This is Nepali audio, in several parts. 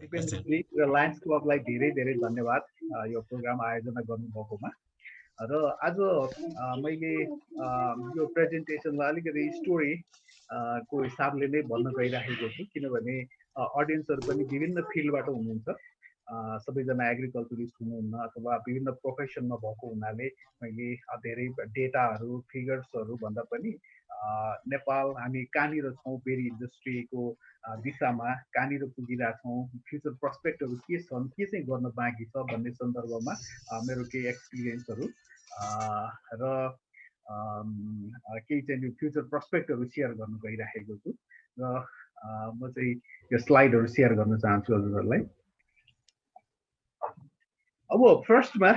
दिपेन्द्रजी र लायन्स क्लबलाई धेरै धेरै धन्यवाद यो प्रोग्राम आयोजना गर्नुभएकोमा। र आज मैले यो प्रेजेन्टेसनलाई अलिकति स्टोरी को हिसाबले नै भन्न गइराखेको छु, किनभने अडियन्सहरू पनि विभिन्न फिल्डबाट हुनुहुन्छ। सबैजना एग्रिकल्चरिस्ट हुनुहुन्न अथवा विभिन्न प्रोफेसनमा भएको हुनाले मैले धेरै डेटाहरू फिगर्सहरू भन्दा पनि नेपाल हामी कहाँनिर छौँ बेरी इन्डस्ट्रीको दिशामा, कहाँनिर पुगिरहेछौँ, फ्युचर प्रोस्पेक्टहरू के छन्, के चाहिँ गर्न बाँकी छ भन्ने सन्दर्भमा मेरो केही एक्सपिरियन्सहरू र केही चाहिँ फ्युचर प्रोस्पेक्टहरू सेयर गर्न गइराखेको छु। र म चाहिँ यो स्लाइडहरू सेयर गर्न चाहन्छु हजुरहरूलाई। अब फर्स्टमा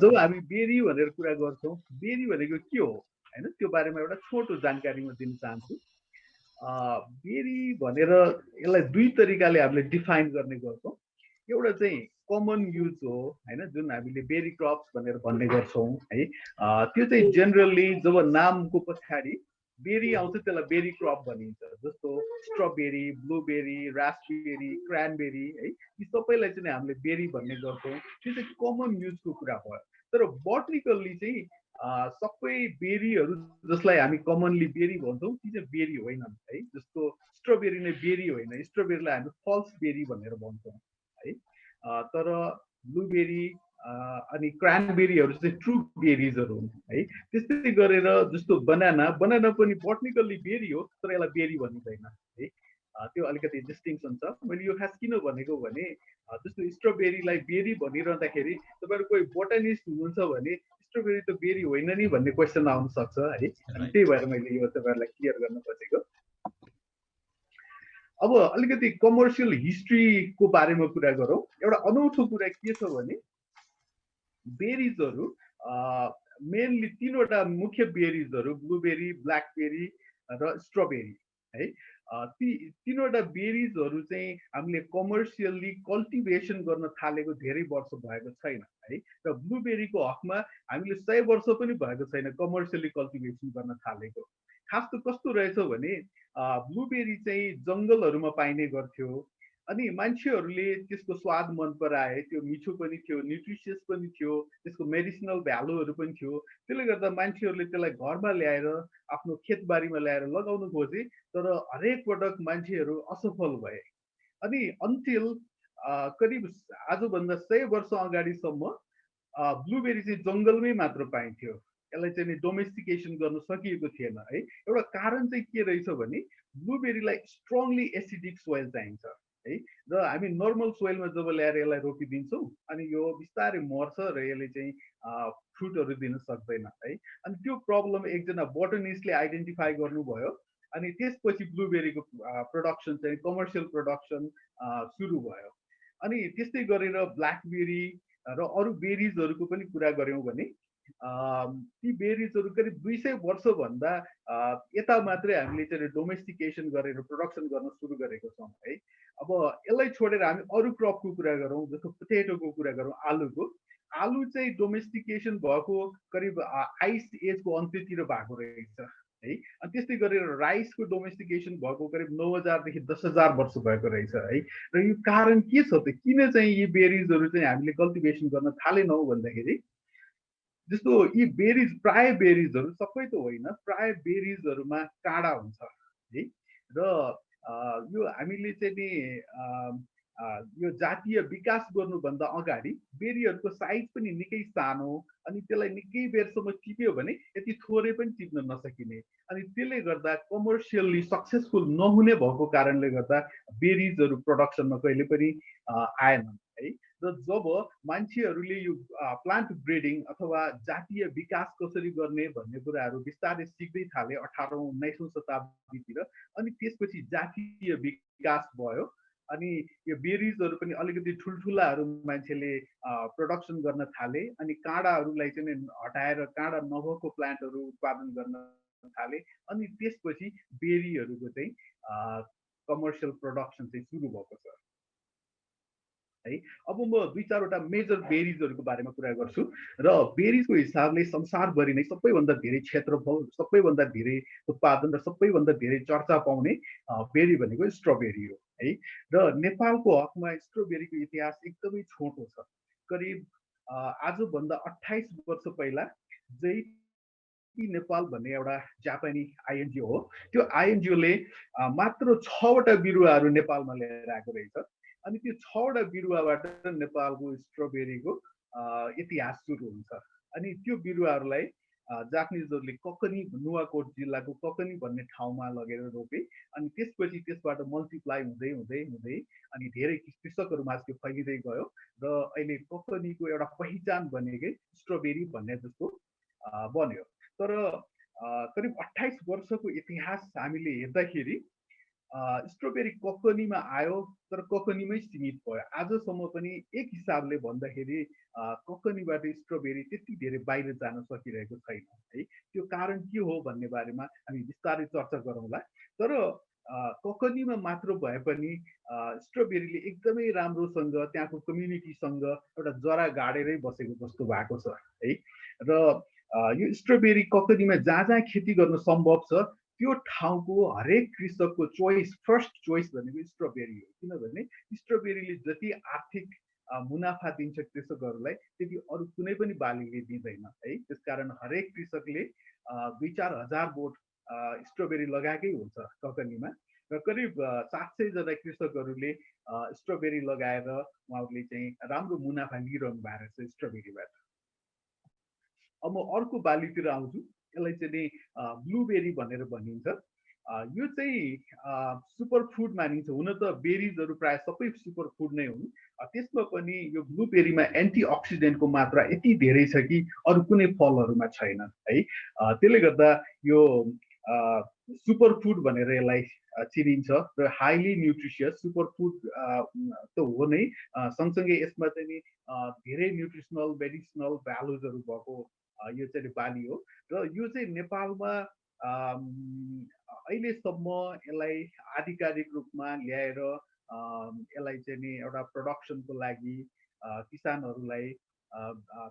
जब हामी बेरी भनेर कुरा गर्छौँ, बेरी भनेको के हो हैन, त्यो बारेमा एउटा छोटो जानकारी म दिन चाहन्छु। बेरी भनेर यसलाई दुई तरिकाले हामीले डिफाइन गर्ने गर्छौँ। एउटा चाहिँ कमन युज हो हैन, जुन हामीले बेरी क्रप्स भनेर भन्ने गर्छौँ है। त्यो चाहिँ जेनरली जब नामको पछाडि बेरी आउँछ त्यसलाई बेरी क्रप भनिन्छ। जस्तो स्ट्रबेरी, ब्लूबेरी, रास्पबेरी, क्रानबेरी है, यी सबैलाई चाहिँ हामीले बेरी भन्ने गर्छौँ। त्यो चाहिँ कमन युजको कुरा भयो। तर बोटनिकल्ली चाहिँ सबै बेरीहरू जसलाई हामी कमनली बेरी भन्छौँ ती चाहिँ बेरी होइनन् है। जस्तो स्ट्रबेरी नै बेरी होइन, स्ट्रबेरीलाई हामी फल्स बेरी भनेर भन्छौँ है। तर ब्लूबेरी अनि क्रानबेरीहरू चाहिँ ट्रु बेरिजहरू हुन् है। त्यस्तै गरेर जस्तो बनाना पनि बोटनिकल्ली बेरी हो, तर यसलाई बेरी भनिँदैन है। त्यो अलिकति डिस्टिङसन छ। मैले यो खास किन भनेको भने जस्तो स्ट्रबेरीलाई बेरी भनिरहँदाखेरि तपाईँहरू कोही बोटानिस्ट हुनुहुन्छ भने स्ट्रबेरी त बेरी होइन नि भन्ने क्वेसन आउन सक्छ है। अनि त्यही भएर मैले यो तपाईँहरूलाई क्लियर गर्न खोजेको। अब अलिकति कमर्सियल हिस्ट्रीको बारेमा कुरा गरौँ। एउटा अनौठो कुरा के छ भने बेरिजहरू मेनली तीनवटा मुख्य बेरिजहरू ब्लूबेरी, ब्ल्याकबेरी र स्ट्रबेरी है। ती तीनवटा बेरिजहरू चाहिँ हामीले कमर्सियल्ली कल्टिभेसन गर्न थालेको धेरै वर्ष भएको छैन है। र ब्लूबेरीको हकमा हामीले 100 वर्ष पनि भएको छैन कमर्सियल्ली कल्टिभेसन गर्न थालेको। खास त कस्तो रहेछ भने ब्लूबेरी चाहिँ जङ्गलहरूमा पाइने गर्थ्यो। अनि मान्छेहरूले त्यसको स्वाद मन पराए, त्यो मिठो पनि थियो, न्युट्रिसियस पनि थियो, त्यसको मेडिसिनल भ्यालुहरू पनि थियो। त्यसले गर्दा मान्छेहरूले त्यसलाई घरमा ल्याएर आफ्नो खेतबारीमा ल्याएर लगाउनु खोजे, तर हरेक पटक मान्छेहरू असफल भए। अनि अन्टिल करिब आजभन्दा 100 वर्ष अगाडिसम्म ब्लूबेरी चाहिँ जङ्गलमै मात्र पाइन्थ्यो। यसलाई चाहिँ डोमेस्टिकेसन गर्न सकिएको थिएन है। एउटा कारण चाहिँ के रहेछ भने ब्लूबेरीलाई स्ट्रङली एसिडिक सोइल चाहिन्छ है। र हामी नर्मल सोइलमा जब ल्याएर यसलाई रोपिदिन्छौँ अनि यो बिस्तारै मर्छ र यसले चाहिँ फ्रुटहरू दिन सक्दैन है। अनि त्यो प्रब्लम एकजना बोटनिस्टले आइडेन्टिफाई गर्नुभयो। अनि त्यसपछि ब्लूबेरीको प्रोडक्सन चाहिँ कमर्सियल प्रोडक्सन सुरु भयो। अनि त्यस्तै गरेर ब्ल्याकबेरी र अरू बेरिजहरूको पनि कुरा गऱ्यौँ भने ती बेरिजहरू करिब 200 वर्षभन्दा यता मात्रै हामीले चाहिँ डोमेस्टिकेसन गरेर प्रोडक्सन गर्न सुरु गरेको छौँ है। अब यसलाई छोडेर हामी अरू क्रपको कुरा गरौँ, जस्तो पोटेटोको कुरा गरौँ, आलुको। आलु चाहिँ डोमेस्टिकेसन भएको करिब आइस एजको अन्त्यतिर भएको रहेछ है। अनि त्यस्तै गरेर राइसको डोमेस्टिकेसन भएको करिब 9000 देखि 10000 वर्ष भएको रहेछ है। र यो कारण के छ त, किन चाहिँ यी बेरिजहरू चाहिँ हामीले कल्टिभेसन गर्न थालेनौँ भन्दाखेरि जस्तो यी बेरिज, प्राय बेरिजहरू, सबै त होइन, प्राय बेरिजहरूमा काँडा हुन्छ है। र यो हामीले चाहिँ नि यो जातीय विकास गर्नुभन्दा अगाडि बेरीहरूको साइज पनि निकै सानो, अनि त्यसलाई निकै बेरसम्म टिप्यो भने यति थोरै पनि टिप्न नसकिने। अनि त्यसले गर्दा कमर्सियल्ली सक्सेसफुल नहुने भएको कारणले गर्दा बेरिजहरू प्रोडक्सनमा कहिले पनि आएनन् है। र जब मान्छेहरूले यो प्लान्ट ब्रिडिङ अथवा जातीय विकास कसरी गर्ने भन्ने कुराहरू बिस्तारै सिक्दै थाले 18औं 19औं शताब्दीतिर, अनि त्यसपछि जातीय विकास भयो। अनि यो बेरिजहरू पनि अलिकति ठुल्ठुलाहरू मान्छेले प्रोडक्सन गर्न थाले। अनि काँडाहरूलाई चाहिँ हटाएर काँडा नभएको प्लान्टहरू उत्पादन गर्न थाले। अनि त्यसपछि बेरीहरूको चाहिँ कमर्सियल प्रोडक्सन चाहिँ सुरु भएको छ है। अब म 2-4वटा मेजर बेरिजहरूको बारेमा कुरा गर्छु। र बेरिजको हिसाबले संसारभरि नै सबैभन्दा धेरै क्षेत्रफल, सबैभन्दा धेरै उत्पादन र सबैभन्दा धेरै चर्चा पाउने बेरी भनेको स्ट्रबेरी हो है। र नेपालको हकमा स्ट्रबेरीको इतिहास एकदमै छोटो छ। करिब आजभन्दा 28 वर्ष पहिला नेपाल भन्ने एउटा जापानी आइएनजिओ हो। त्यो आइएनजिओले मात्र 6 वटा बिरुवाहरू नेपालमा लिएर आएको रहेछ। अनि त्यो 6 वटा बिरुवाबाट नेपालको स्ट्रबेरीको इतिहास सुरु हुन्छ। अनि त्यो बिरुवाहरूलाई जापानिजहरूले ककनी, नुवाकोट जिल्लाको ककनी भन्ने ठाउँमा लगेर रोपे। अनि त्यसपछि त्यसबाट मल्टिप्लाई हुँदै हुँदै हुँदै अनि धेरै कृषकहरूमा त्यो फैलिँदै गयो र अहिले ककनीको एउटा पहिचान बनेकै स्ट्रबेरी भन्ने जस्तो बन्यो। तर करिब 28 वर्षको इतिहास हामीले हेर्दाखेरि स्ट्रबेरी ककनीमा आयो, तर ककनीमै सीमित भयो। आजसम्म पनि एक हिसाबले भन्दाखेरि ककनीबाट स्ट्रबेरी त्यति धेरै बाहिर जान सकिरहेको छैन है। त्यो कारण के हो भन्ने बारेमा हामी बिस्तारै चर्चा गरौँला। तर ककनीमा मात्र भए पनि स्ट्रबेरीले एकदमै राम्रोसँग त्यहाँको कम्युनिटीसँग एउटा जरा गाडेरै बसेको जस्तो भएको छ है। र यो स्ट्रबेरी ककनीमा जहाँ जहाँ खेती गर्न सम्भव छ त्यो ठाउँको हरेक कृषकको चोइस, फर्स्ट चोइस भनेको स्ट्रबेरी हो। किनभने स्ट्रबेरीले जति आर्थिक मुनाफा दिन्छ कृषकहरूलाई त्यति अरू कुनै पनि बालीले दिँदैन है। त्यसकारण हरेक कृषकले 2-4 हजार बोट स्ट्रबेरी लगाएकै हुन्छ ककनीमा। र करिब 700 जना कृषकहरूले स्ट्रबेरी लगाएर उहाँहरूले चाहिँ राम्रो मुनाफा लिइरहनु भएको छ स्ट्रबेरीबाट। अब म अर्को बालीतिर आउँछु। यसलाई चाहिँ ब्लुबेरी भनेर भनिन्छ। यो चाहिँ सुपर फुड मानिन्छ। हुन त बेरिजहरू प्राय सबै सुपर फुड नै हुन्। त्यसमा पनि यो ब्लुबेरीमा एन्टिअक्सिडेन्टको मात्रा यति धेरै छ कि अरू कुनै फलहरूमा छैन है। त्यसले गर्दा यो सुपर फुड भनेर यसलाई चिनिन्छ र हाइली न्युट्रिसियस सुपर फुड त हो नै। सँगसँगै यसमा चाहिँ धेरै न्युट्रिसनल, मेडिसिनल भ्यालुजहरू भएको यो चाहिँ बाली हो। र यो चाहिँ नेपालमा अहिलेसम्म यसलाई आधिकारिक रूपमा ल्याएर यसलाई चाहिँ नि एउटा प्रोडक्सनको लागि किसानहरूलाई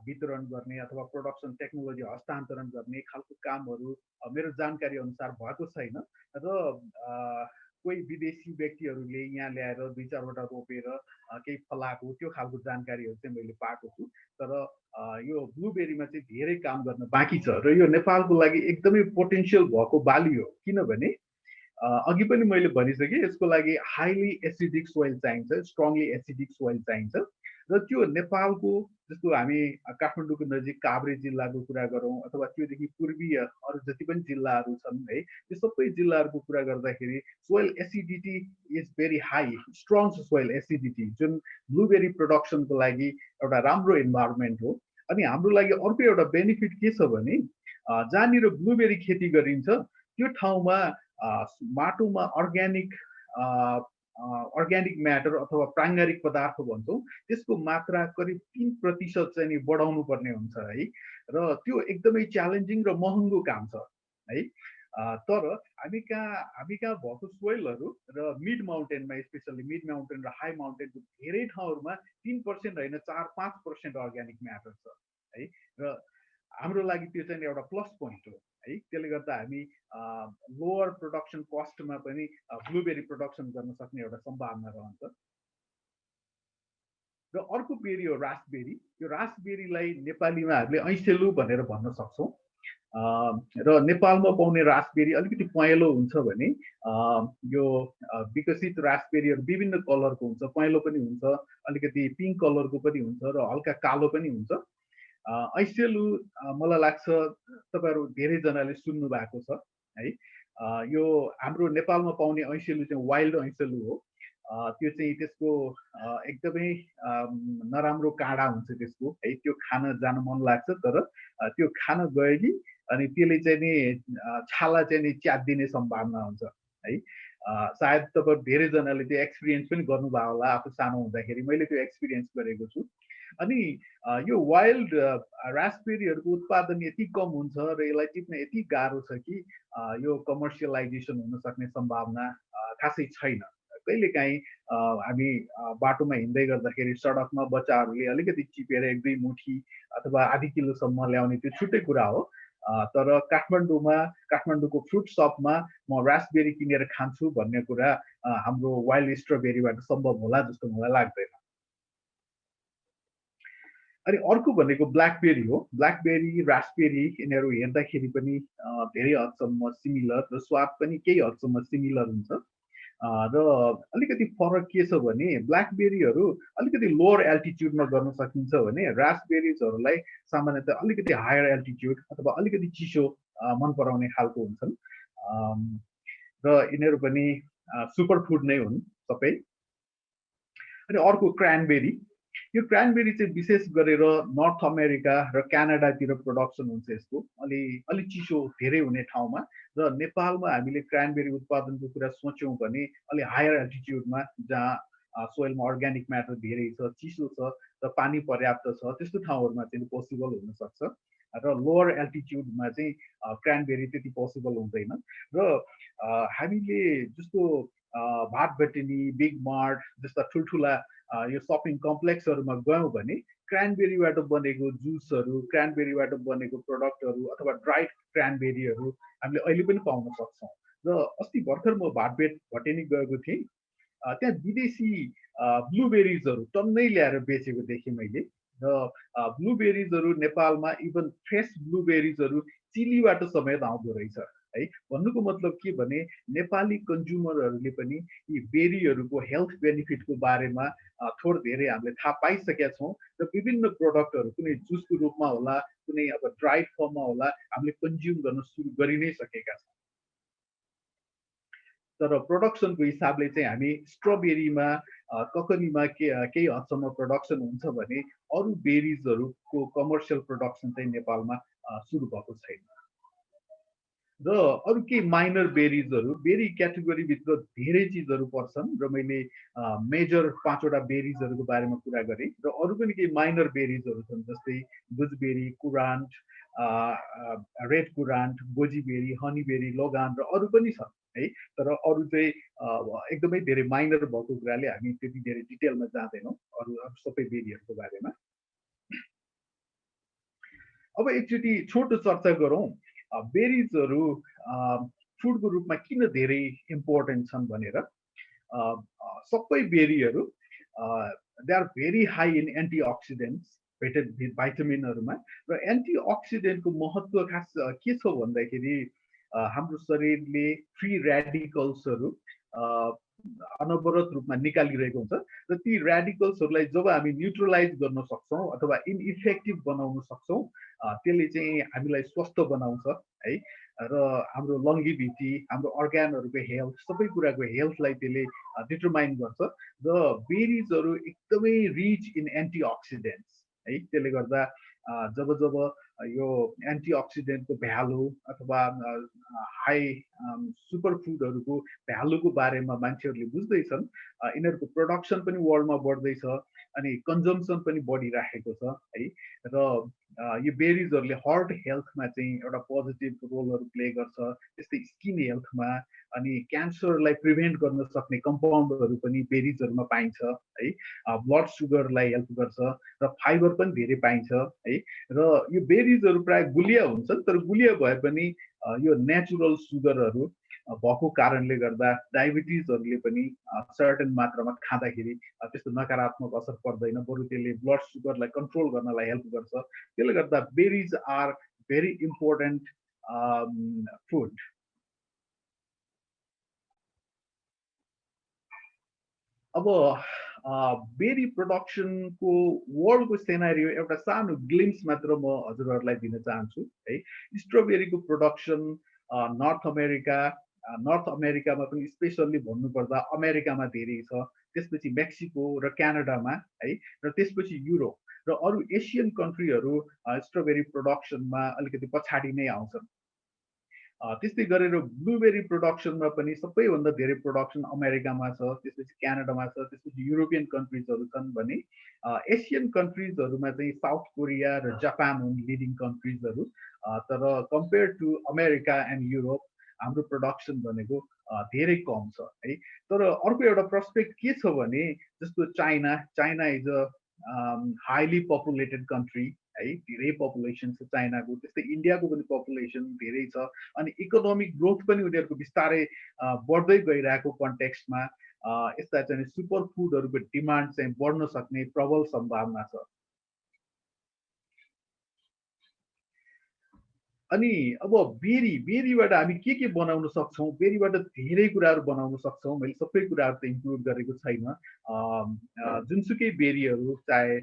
वितरण गर्ने अथवा प्रोडक्सन टेक्नोलोजी हस्तान्तरण गर्ने खालको कामहरू मेरो जानकारी अनुसार भएको छैन। र कोही विदेशी व्यक्तिहरूले यहाँ ल्याएर 2-4 वटा रोपेर केही फलाएको त्यो खालको जानकारीहरू चाहिँ मैले पाएको छु। तर यो ब्लुबेरीमा चाहिँ धेरै काम गर्न बाँकी छ र यो नेपालको लागि एकदमै पोटेन्सियल भएको बाली हो। किनभने अघि पनि मैले भनिसकेँ, यसको लागि हाइली एसिडिक सोइल चाहिन्छ, स्ट्रङली एसिडिक सोइल चाहिन्छ। र त्यो नेपालको जस्तो हामी काठमाडौँको नजिक काभ्रे जिल्लाको कुरा गरौँ अथवा त्योदेखि पूर्वीय अरू जति पनि जिल्लाहरू छन् है, त्यो सबै जिल्लाहरूको कुरा गर्दाखेरि soil acidity is very high, strong soil acidity, जुन ब्लुबेरी प्रोडक्सनको लागि एउटा राम्रो इन्भाइरोमेन्ट हो। अनि हाम्रो लागि अर्को एउटा बेनिफिट के छ भने जहाँनिर ब्लुबेरी खेती गरिन्छ त्यो ठाउँमा माटोमा अर्ग्यानिक म्याटर अथवा प्राङ्गारिक पदार्थ भन्छौँ त्यसको मात्रा करिब 3% चाहिँ बढाउनु पर्ने हुन्छ है। र त्यो एकदमै च्यालेन्जिङ र महँगो काम छ है। तर हामी कहाँ भएको सोइलहरू र मिड माउन्टेनमा, स्पेसली मिड माउन्टेन र हाई माउन्टेनको धेरै ठाउँहरूमा 3% होइन 4-5% अर्ग्यानिक म्याटर छ है। र हाम्रो लागि त्यो चाहिँ एउटा प्लस पोइन्ट हो है। त्यसले गर्दा हामी लोवर प्रोडक्सन कस्टमा पनि ब्लुबेरी प्रोडक्सन गर्न सक्ने एउटा सम्भावना रहन्छ। र अर्को बेरी हो रासबेरी। यो रासबेरीलाई नेपालीमा हामीले ऐसेलु भनेर भन्न सक्छौँ। र नेपालमा पाउने रासबेरी अलिकति पहेँलो हुन्छ भने यो विकसित रासबेरीहरू विभिन्न कलरको हुन्छ, पहेँलो पनि हुन्छ, अलिकति पिङ्क कलरको पनि हुन्छ र हल्का कालो पनि हुन्छ। ऐसेलु मलाई लाग्छ तपाईँहरू धेरैजनाले सुन्नु भएको छ है। यो हाम्रो नेपालमा पाउने ऐसेलु चाहिँ वाइल्ड ऐसेलु हो। त्यो चाहिँ त्यसको एकदमै नराम्रो काँडा हुन्छ त्यसको है। त्यो खान जान मन लाग्छ तर त्यो खान गयो कि अनि त्यसले चाहिँ नि छाला चाहिँ नि च्यातिदिने सम्भावना हुन्छ है। सायद तपाईँ धेरैजनाले त्यो एक्सपिरियन्स पनि गर्नुभयो होला। आफू सानो हुँदाखेरि मैले त्यो एक्सपिरियन्स गरेको छु। अनि यो वाइल्ड रासबेरीहरूको उत्पादन यति कम हुन्छ र यसलाई टिप्न यति गाह्रो छ कि यो कमर्सियलाइजेसन हुन सक्ने सम्भावना खासै छैन। कहिलेकाहीँ हामी बाटोमा हिँड्दै गर्दाखेरि सडकमा बच्चाहरूले अलिकति टिपेर 1-2 मुठी अथवा आधी किलोसम्म ल्याउने त्यो छुट्टै कुरा हो। तर काठमाडौँको फ्रुट सपमा म रास्पबेरी किनेर खान्छु भन्ने कुरा हाम्रो वाइल्ड स्ट्रबेरीबाट सम्भव होला जस्तो मलाई लाग्दैन। अनि अर्को भनेको ब्ल्याकबेरी हो। ब्ल्याकबेरी, रास्पबेरी यिनीहरू हेर्दाखेरि पनि धेरै हदसम्म सिमिलर र स्वाद पनि केही हदसम्म सिमिलर हुन्छ। र अलिकति फरक के छ भने ब्ल्याकबेरीहरू अलिकति लोअर एल्टिट्युडमा गर्न सकिन्छ भने रास्पबेरिजहरूलाई सामान्यतः अलिकति हायर एल्टिट्युड अथवा अलिकति चिसो मन पराउने खालको हुन्छन्। र यिनीहरू पनि सुपर फुड नै हुन् सबै। अनि अर्को क्रानबेरी, यो क्रानबेरी चाहिँ विशेष गरेर नर्थ अमेरिका र क्यानाडातिर प्रोडक्सन हुन्छ यसको, अलि चिसो धेरै हुने ठाउँमा। र नेपालमा हामीले क्रानबेरी उत्पादनको कुरा सोच्यौँ भने अलि हायर एल्टिट्युडमा जहाँ सोइलमा अर्ग्यानिक म्याटर धेरै छ, चिसो छ र पानी पर्याप्त छ, त्यस्तो ठाउँहरूमा चाहिँ पोसिबल हुनसक्छ। र लोअर एल्टिट्युडमा चाहिँ क्रानबेरी त्यति पोसिबल हुँदैन। र हामीले जस्तो भाटभटेनी, बिग मार्ट जस्ता ठुल्ठुला यो सपिङ कम्प्लेक्सहरूमा गयौँ भने क्रानबेरीबाट बनेको जुसहरू, क्रानबेरीबाट बनेको प्रडक्टहरू अथवा ड्राइड क्रानबेरीहरू हामीले अहिले पनि पाउन सक्छौँ। र अस्ति भर्खर म भाटभटेनी गएको थिएँ, त्यहाँ विदेशी ब्लुबेरिजहरू टन्नै ल्याएर बेचेको देखेँ मैले। र ब्लुबेरिजहरू नेपालमा इभन फ्रेस ब्लुबेरिजहरू चिलीबाट समेत आउँदो रहेछ है। भन्नुको मतलब के भने नेपाली कन्ज्युमरहरूले पनि यी बेरीहरूको हेल्थ बेनिफिटको बारेमा थोर धेरै हामीले थाहा पाइसकेका छौँ र विभिन्न प्रोडक्टहरू कुनै जुसको रूपमा होला, कुनै अब ड्राइड फर्ममा होला, हामीले कन्ज्युम गर्न सुरु गरि नै सकेका छौँ। तर प्रोडक्सनको हिसाबले चाहिँ हामी स्ट्रबेरीमा ककनीमा केही हदसम्म प्रोडक्सन हुन्छ भने अरू बेरिजहरूको कमर्सियल प्रोडक्सन चाहिँ नेपालमा सुरु भएको छैन। र अरू केही माइनर बेरिजहरू, बेरी क्याटेगोरीभित्र धेरै चिजहरू पर्छन् र मैले मेजर 5वटा बेरिजहरूको बारेमा कुरा गरेँ। र अरू पनि केही माइनर बेरिजहरू छन् जस्तै गुजबेरी, कुरान्ट, रेड कुरान्ट, गोजीबेरी, हनीबेरी, लोगान र अरू पनि छन् है। तर अरू चाहिँ एकदमै धेरै माइनर भएको कुराले हामी त्यति धेरै डिटेलमा जाँदैनौँ अरू सबै बेरीहरूको बारेमा। अब एकचोटि छोटो चर्चा गरौँ बेरिजहरू फुडको रूपमा किन धेरै इम्पोर्टेन्ट छन् भनेर। सबै बेरीहरू they are very high in antioxidants, भाइटामिनहरूमा। र एन्टिअक्सिडेन्टको महत्त्व खास के छ भन्दाखेरि हाम्रो शरीरले फ्री ऱ्याडिकल्सहरू अनवरत रूपमा निकालिरहेको हुन्छ र ती ऱ्याडिकल्सहरूलाई जब हामी न्युट्रलाइज गर्न सक्छौँ अथवा इनइफेक्टिभ बनाउन सक्छौँ त्यसले चाहिँ हामीलाई स्वस्थ बनाउँछ है। र हाम्रो लङ्गिभिटी, हाम्रो अर्ग्यानहरूको हेल्थ, सबै कुराको हेल्थलाई त्यसले डिटरमाइन गर्छ। र बेरिजहरू एकदमै रिच इन एन्टिअक्सिडेन्ट्स है। त्यसले गर्दा जब यो एन्टिअक्सिडेन्टको भ्यालु अथवा हाई सुपर फुडहरूको भ्यालुको बारेमा मान्छेहरूले बुझ्दैछन्, यिनीहरूको प्रोडक्सन पनि वर्ल्डमा बढ्दैछ अनि कन्जम्सन पनि बढिराखेको छ है। र यो बेरिजहरूले हार्ट हेल्थमा चाहिँ एउटा पोजिटिभ रोलहरू प्ले गर्छ, त्यस्तै स्किन हेल्थमा, अनि क्यान्सरलाई प्रिभेन्ट गर्न सक्ने कम्पाउन्डहरू पनि बेरिजहरूमा पाइन्छ है। ब्लड सुगरलाई हेल्प गर्छ र फाइबर पनि धेरै पाइन्छ है। र यो बेरिजहरू प्राय गुलिया हुन्छन्, तर गुलिया भए पनि यो नेचुरल सुगरहरू भएको कारणले गर्दा डायबिटिजहरूले पनि सर्टेन मात्रामा खाँदाखेरि त्यस्तो नकारात्मक असर पर्दैन, बरु त्यसले ब्लड सुगरलाई कन्ट्रोल गर्नलाई हेल्प गर्छ। त्यसले गर्दा berries are very important food. अब बेरी प्रोडक्सनको वर्ल्डको सेनारियो एउटा सानो ग्लिम्स मात्र म हजुरहरूलाई दिन चाहन्छु है। स्ट्रबेरीको प्रोडक्सन नर्थ अमेरिकामा पनि स्पेसल्ली भन्नुपर्दा अमेरिकामा धेरै छ, त्यसपछि मेक्सिको र क्यानाडामा है, र त्यसपछि युरोप र अरू एसियन कन्ट्रीहरू स्ट्रबेरी प्रोडक्सनमा अलिकति पछाडि नै आउँछन्। त्यस्तै गरेर ब्लुबेरी प्रोडक्सनमा पनि सबैभन्दा धेरै प्रोडक्सन अमेरिकामा छ, त्यसपछि क्यानाडामा छ, त्यसपछि युरोपियन कन्ट्रिजहरू छन् भने एसियन कन्ट्रिजहरूमा चाहिँ साउथ कोरिया र जापान हुन् लिडिङ कन्ट्रिजहरू। तर compare to America and Europe हाम्रो प्रोडक्सन भनेको धेरै कम छ है। तर अर्को एउटा प्रस्पेक्ट के छ भने जस्तो China is a highly populated country है धेरै पपुलेसन छ चाइनाको त्यस्तै इन्डियाको पनि पपुलेसन धेरै छ अनि इकोनोमिक ग्रोथ पनि उनीहरूको बिस्तारै बढ्दै गइरहेको कन्टेक्स्टमा यस्ता चाहिँ सुपर फुडहरूको डिमान्ड चाहिँ बढ्न सक्ने प्रबल सम्भावना छ अनि अब बेरीबाट हामी के बनाउन सक्छौँ बेरीबाट धेरै कुराहरू बनाउन सक्छौँ मैले सबै कुराहरू त इन्क्लुड गरेको छैन जुनसुकै बेरीहरू चाहे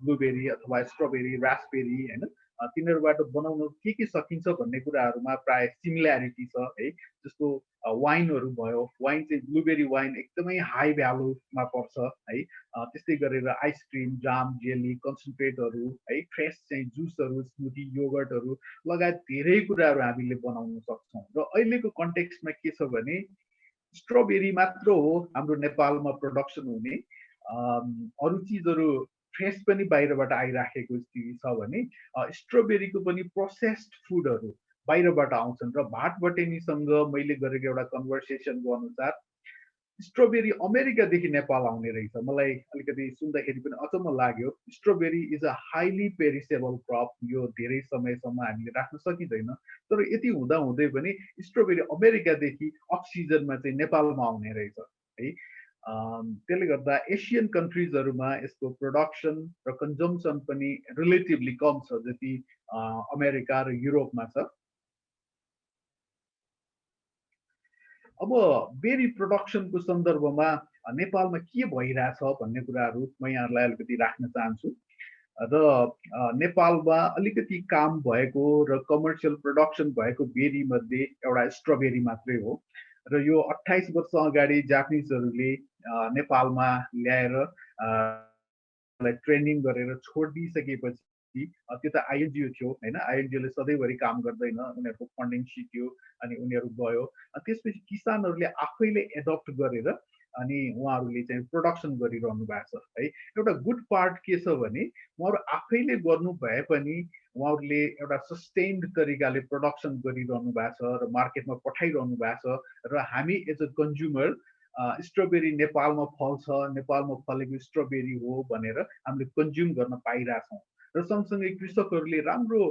ब्लुबेरी अथवा स्ट्रबेरी रास्पबेरी होइन तिनीहरूबाट बनाउन के सकिन्छ भन्ने कुराहरूमा प्राय सिमिल्यारिटी छ है जस्तो वाइनहरू भयो वाइन चाहिँ ब्लुबेरी वाइन एकदमै हाई भ्यालुमा पर्छ है त्यस्तै गरेर आइसक्रिम जाम जेली कन्सन्ट्रेटहरू है फ्रेस चाहिँ जुसहरू स्मुदी योगर्टहरू लगायत धेरै कुराहरू हामीले बनाउन सक्छौँ र अहिलेको कन्टेक्स्टमा के छ भने स्ट्रबेरी मात्र हो हाम्रो नेपालमा प्रडक्सन हुने अरू चिजहरू फ्रेस पनि बाहिरबाट आइराखेको स्थिति छ भने स्ट्रबेरीको पनि प्रोसेस्ड फुडहरू बाहिरबाट आउँछन् र भाटबटेनीसँग मैले गरेको एउटा कन्भर्सेसनको अनुसार स्ट्रबेरी अमेरिकादेखि नेपाल आउने रहेछ मलाई अलिकति सुन्दाखेरि पनि अचम्म लाग्यो strawberry is a highly perishable crop यो धेरै समयसम्म हामीले राख्न सकिँदैन तर यति हुँदा हुँदै पनि स्ट्रबेरी अमेरिकादेखि अफ सिजनमा चाहिँ नेपालमा आउने रहेछ है त्यसले गर्दा एसियन कन्ट्रिजहरूमा यसको प्रोडक्सन र कन्जम्सन पनि रिलेटिभली कम छ जति अमेरिका र युरोपमा छ अब बेरी प्रोडक्सनको सन्दर्भमा नेपालमा के भइरहेछ भन्ने कुराहरू म यहाँहरूलाई अलिकति राख्न चाहन्छु र नेपालमा अलिकति काम भएको र कमर्सियल प्रोडक्सन भएको बेरी मध्ये एउटा स्ट्रबेरी मात्रै हो र यो 28 वर्ष अगाडि जापानिजहरूले नेपालमा ल्याएर ट्रेनिङ गरेर छोडिदिइसकेपछि त्यो त आइएनजिओ थियो होइन आइएनजिओले सधैँभरि काम गर्दैन उनीहरूको फन्डिङ सिक्यो अनि उनीहरू गयो त्यसपछि किसानहरूले आफैले एडप्ट गरेर अनि उहाँहरूले चाहिँ प्रोडक्सन गरिरहनु भएको छ है एउटा गुड पार्ट के छ भने उहाँहरू आफैले गर्नु भए पनि उहाँहरूले एउटा सस्टेन्ड तरिकाले प्रोडक्सन गरिरहनु भएको छ र मार्केटमा पठाइरहनु भएको छ र हामी एज अ कन्ज्युमर स्ट्रबेरी नेपालमा फल्छ नेपालमा फलेको स्ट्रबेरी हो भनेर हामीले कन्ज्युम गर्न पाइरहेछौँ र सँगसँगै कृषकहरूले राम्रो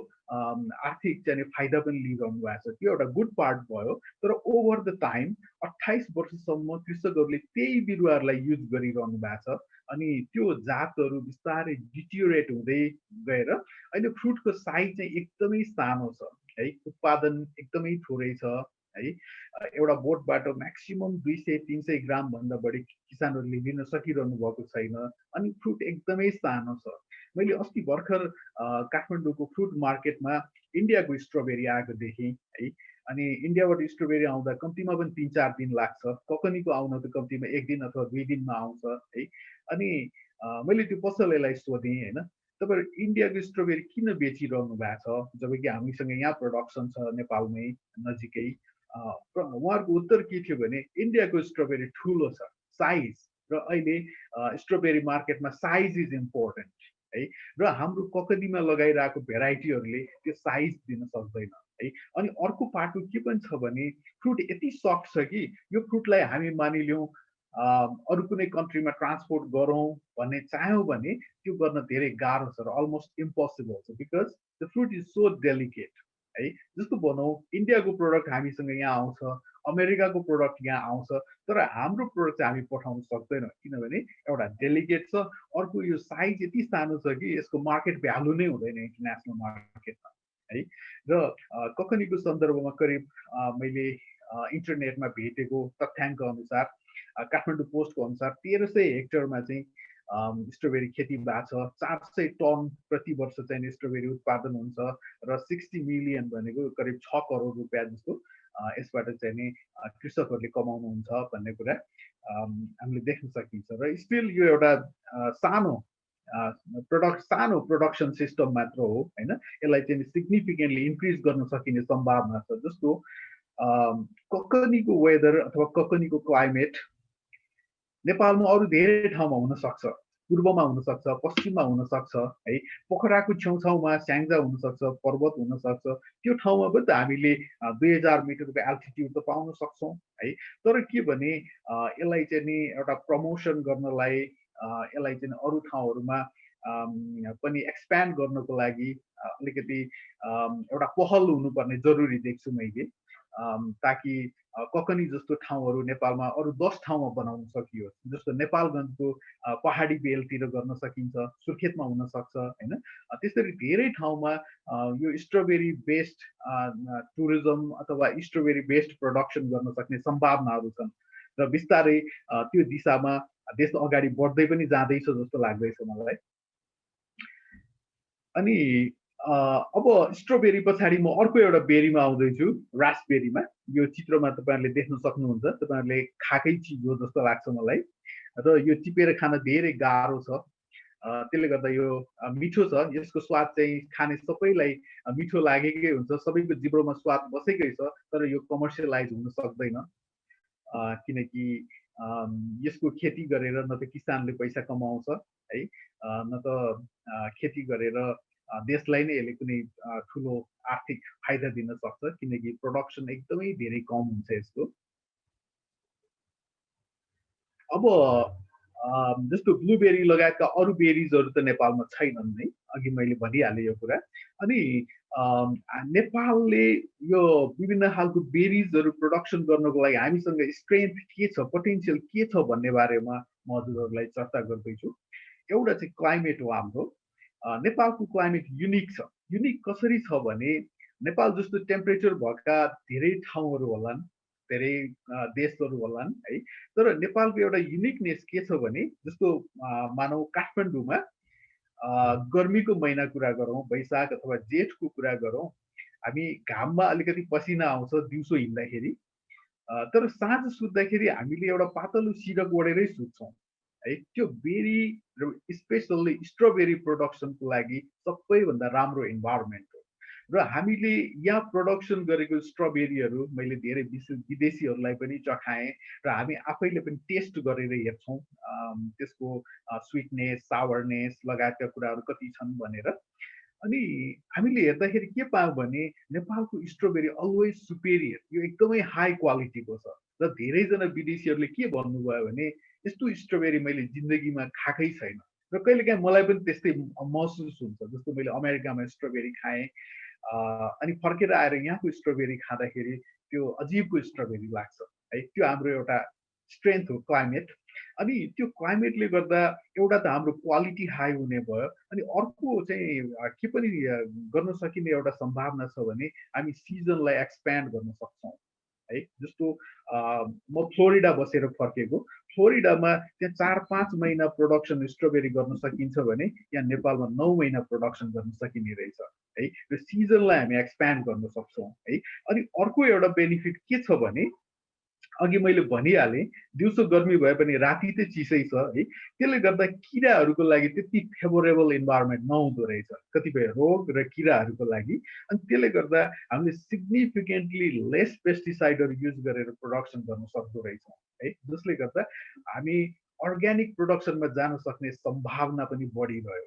आर्थिक चाहिँ फाइदा पनि लिइरहनु भएको छ त्यो एउटा गुड पार्ट भयो तर ओभर द टाइम 28 वर्षसम्म कृषकहरूले त्यही बिरुवाहरूलाई युज गरिरहनु भएको छ अनि त्यो जातहरू बिस्तारै डिटियोरेट हुँदै गएर अहिले फ्रुटको साइज चाहिँ एकदमै सानो छ है उत्पादन एकदमै थोरै छ है एउटा बोटबाट म्याक्सिमम 200-300 ग्राम भन्दा बढी किसानहरूले लिन सकिरहनु भएको छैन अनि फ्रुट एकदमै सानो छ मैले अस्ति भर्खर काठमाडौँको फ्रुट मार्केटमा इन्डियाको स्ट्रबेरी आएको देखेँ है अनि इन्डियाबाट स्ट्रबेरी आउँदा कम्तीमा पनि 3-4 दिन लाग्छ ककनीको आउन त कम्तीमा 1 दिन अथवा 2 दिनमा आउँछ है अनि मैले त्यो पसलेलाई सोधेँ होइन तपाईँ इन्डियाको स्ट्रबेरी किन बेचिरहनु भएको छ जबकि हामीसँग यहाँ प्रोडक्सन छ नेपालमै नजिकै उहाँहरूको उत्तर के थियो भने इन्डियाको स्ट्रबेरी ठुलो छ साइज र अहिले स्ट्रबेरी मार्केटमा साइज इज इम्पोर्टेन्ट है र हाम्रो ककनीमा लगाइरहेको भेराइटीहरूले त्यो साइज दिन सक्दैन है अनि अर्को पाटो के पनि छ भने फ्रुट यति सफ्ट छ कि यो फ्रुटलाई हामी मानिलिउँ अरू कुनै कन्ट्रीमा ट्रान्सपोर्ट गरौँ भन्ने चाह्यौँ भने त्यो गर्न धेरै गाह्रो छ र अलमोस्ट इम्पोसिबल छ because the fruit is so delicate है जस्तो भनौँ इन्डियाको प्रोडक्ट हामीसँग यहाँ आउँछ अमेरिकाको प्रोडक्ट यहाँ आउँछ तर हाम्रो प्रोडक्ट चाहिँ हामी पठाउन सक्दैनौँ किनभने एउटा डेलिकेट छ अर्को यो साइज यति सानो छ कि यसको मार्केट भ्यालु नै हुँदैन इन्टरनेसनल मार्केटमा है र ककनीको सन्दर्भमा करिब मैले इन्टरनेटमा भेटेको तथ्याङ्क अनुसार काठमाडौँ पोस्टको अनुसार 1300 हेक्टरमा चाहिँ स्ट्रबेरी खेती भएको छ 400 टन प्रति वर्ष चाहिँ स्ट्रबेरी उत्पादन हुन्छ र 60 मिलियन भनेको करिब 6 करोड रुपियाँ जस्तो यसबाट चाहिँ नि कृषकहरूले कमाउनुहुन्छ भन्ने कुरा हामीले देख्न सकिन्छ र स्टिल यो एउटा सानो सानो प्रोडक्सन सिस्टम मात्र हो होइन यसलाई चाहिँ सिग्निफिकेन्टली इन्क्रिज गर्न सकिने सम्भावना छ जस्तो ककनीको वेदर अथवा ककनीको क्लाइमेट नेपालमा अरू धेरै ठाउँमा हुन सक्छ पूर्वमा हुन सक्छ पश्चिममा हुन सक्छ है पोखराको छेउछाउमा स्याङ्जा हुन सक्छ पर्वत हुन सक्छ त्यो ठाउँमा पनि त हामीले 2000 मिटरको एल्टिट्युड त पाउन सक्छौँ है तर के भने यसलाई चाहिँ नि एउटा प्रमोसन गर्नलाई यसलाई चाहिँ अरू ठाउँहरूमा पनि एक्सप्यान्ड गर्नको लागि अलिकति एउटा पहल हुनुपर्ने जरुरी देख्छु मैले, ताकि ककनी जस्तो ठाउँहरू नेपालमा अरू 10 ठाउँमा बनाउन सकियोस्। जस्तो नेपालगञ्जको पहाडी बेलतिर गर्न सकिन्छ, सुर्खेतमा हुन सक्छ हैन। त्यसरी धेरै ठाउँमा यो स्ट्रबेरी बेस्ड टुरिज्म अथवा स्ट्रबेरी बेस्ड प्रोडक्सन गर्न सक्ने सम्भावनाहरू छन् र बिस्तारै त्यो दिशामा देश अगाडि बढ्दै पनि जाँदैछ जस्तो लाग्दैछ मलाई। अनि अब स्ट्रबेरी पछाडि म अर्को एउटा बेरीमा आउँदैछु, रास्पबेरीमा। यो चित्रमा तपाईहरुले देख्न सक्नुहुन्छ, तपाईहरुले खाएकै चिज हो जस्तो लाग्छ मलाई र यो टिपेर खान धेरै गाह्रो छ। त्यसले गर्दा यो मिठो छ, यसको स्वाद चाहिँ खाने सबैलाई मिठो लागेकै हुन्छ, सबैको जिब्रोमा स्वाद बसेकै छ, तर यो कमर्सियलाइज हुन सक्दैन, किनकि यसको खेती गरेर न त किसानले पैसा कमाउँछ है, न त खेती गरेर देशलाई नै यसले कुनै ठुलो आर्थिक फाइदा दिन सक्छ, किनकि प्रोडक्सन एकदमै धेरै कम हुन्छ यसको। अब जस्तो ब्लुबेरी लगायतका अरू बेरिजहरू त नेपालमा छैनन् नै, अघि मैले भनिहालेँ यो कुरा। अनि नेपालले यो विभिन्न खालको बेरिजहरू प्रोडक्सन गर्नको लागि हामीसँग स्ट्रेन्थ के छ, पोटेन्सियल के छ भन्ने बारेमा म हजुरहरूलाई चर्चा गर्दैछु। एउटा चाहिँ क्लाइमेट हो हाम्रो। नेपालको क्लाइमेट युनिक छ। युनिक कसरी छ भने नेपाल जस्तो टेम्परेचर भएका धेरै ठाउँहरू होलान्, धेरै देशहरू होलान् है, तर नेपालको एउटा युनिकनेस के छ भने जस्तो मानौ काठमाडौँमा गर्मीको महिना कुरा गरौँ, वैशाख अथवा जेठको कुरा गरौँ, हामी घाममा अलिकति पसिना आउँछ दिउँसो हिँड्दाखेरि, तर साँझ सुत्दाखेरि हामीले एउटा पातलो सिरक ओढेरै सुत्छौँ है। त्यो बेरी र स्पेसल्ली स्ट्रबेरी प्रोडक्सनको लागि सबैभन्दा राम्रो इन्भाइरोमेन्ट हो र हामीले यहाँ प्रोडक्सन गरेको स्ट्रबेरीहरू मैले धेरै विदेशीहरूलाई पनि चखाएँ र हामी आफैले पनि टेस्ट गरेर हेर्छौँ त्यसको स्विटनेस, सावरनेस लगायतका कुराहरू कति छन् भनेर। अनि हामीले हेर्दाखेरि के पायौँ भने नेपालको स्ट्रबेरी अलवेज सुपेरियर, यो एकदमै हाई क्वालिटीको छ र धेरैजना विदेशीहरूले के भन्नुभयो भने यस्तो स्ट्रबेरी मैले जिन्दगीमा खाएकै छैन र कहिलेकाहीँ मलाई पनि त्यस्तै महसुस हुन्छ। जस्तो मैले अमेरिकामा स्ट्रबेरी खाएँ अनि फर्केर आएर यहाँको स्ट्रबेरी खाँदाखेरि त्यो अजीबको स्ट्रबेरी लाग्छ है। त्यो हाम्रो एउटा स्ट्रेन्थ हो, क्लाइमेट। अनि त्यो क्लाइमेटले गर्दा एउटा त हाम्रो क्वालिटी हाई हुने भयो, अनि अर्को चाहिँ के पनि गर्न सकिने एउटा सम्भावना छ भने हामी सिजनलाई एक्सप्यान्ड गर्न सक्छौँ है। जस्तो म फ्लोरिडा बसेर फर्केको, फ्लोरिडामा त्यहाँ 4-5 महिना प्रोडक्सन स्ट्रबेरी गर्न सकिन्छ भने यहाँ नेपालमा 9 महिना प्रोडक्सन गर्न सकिने रहेछ है। र सिजनलाई हामी एक्सप्यान्ड गर्न सक्छौँ है। अनि अर्को एउटा बेनिफिट के छ भने अघि मैले भनिहालेँ, दिउँसो गर्मी भए पनि राति चाहिँ चिसै छ है। त्यसले गर्दा किराहरूको लागि त्यति फेभरेबल इन्भाइरोमेन्ट नहुँदो रहेछ कतिपय रोग र किराहरूको लागि। अनि त्यसले गर्दा हामीले सिग्निफिकेन्टली लेस पेस्टिसाइडहरू युज गरेर प्रोडक्सन गर्न सक्दो रहेछौँ है, जसले गर्दा हामी अर्ग्यानिक प्रोडक्सनमा जान सक्ने सम्भावना पनि बढिरह्यो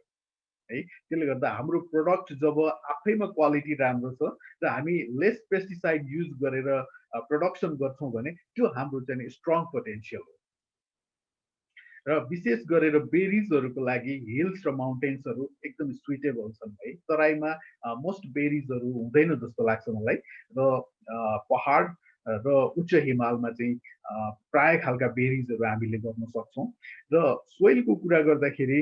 है। त्यसले गर्दा हाम्रो प्रोडक्ट जब आफैमा क्वालिटी राम्रो छ र हामी लेस पेस्टिसाइड युज गरेर प्रोडक्सन गर्छौँ भने त्यो हाम्रो चाहिँ स्ट्रङ पोटेन्सियल हो। र विशेष गरेर बेरिजहरूको लागि हिल्स र माउन्टेन्सहरू एकदम सुइटेबल छन् है। तराईमा मोस्ट बेरिजहरू हुँदैन जस्तो लाग्छ मलाई, र पहाड र उच्च हिमालमा चाहिँ प्राय खालका बेरिजहरू हामीले गर्न सक्छौँ। र सोइलको कुरा गर्दाखेरि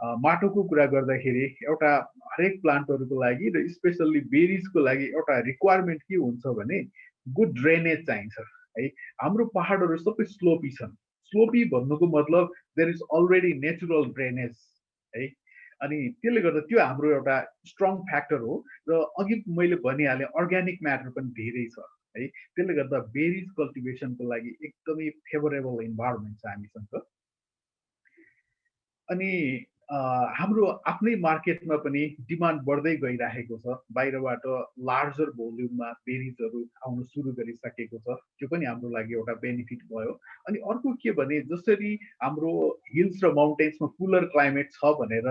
माटोको कुरा गर्दाखेरि एउटा हरेक प्लान्टहरूको लागि र स्पेसल्ली बेरिजको लागि एउटा रिक्वायरमेन्ट के हुन्छ भने गुड ड्रेनेज चाहिन्छ है। हाम्रो पहाडहरू सबै स्लोपी छन्। स्लोपी भन्नुको मतलब there is already natural drainage है। अनि त्यसले गर्दा त्यो हाम्रो एउटा स्ट्रङ फ्याक्टर हो। र अघि मैले भनिहालेँ अर्ग्यानिक म्याटर पनि धेरै छ है। त्यसले गर्दा बेरिज कल्टिभेसनको लागि एकदमै फेभरेबल इन्भाइरोमेन्ट छ हामीसँग। अनि हाम्रो आफ्नै मार्केटमा पनि डिमान्ड बढ्दै गइरहेको छ। बाहिरबाट लार्जर भोल्युममा बेरिजहरू आउन सुरु गरिसकेको छ, त्यो पनि हाम्रो लागि एउटा बेनिफिट भयो। अनि अर्को के भने जसरी हाम्रो हिल्स र माउन्टेन्समा कुलर क्लाइमेट छ भनेर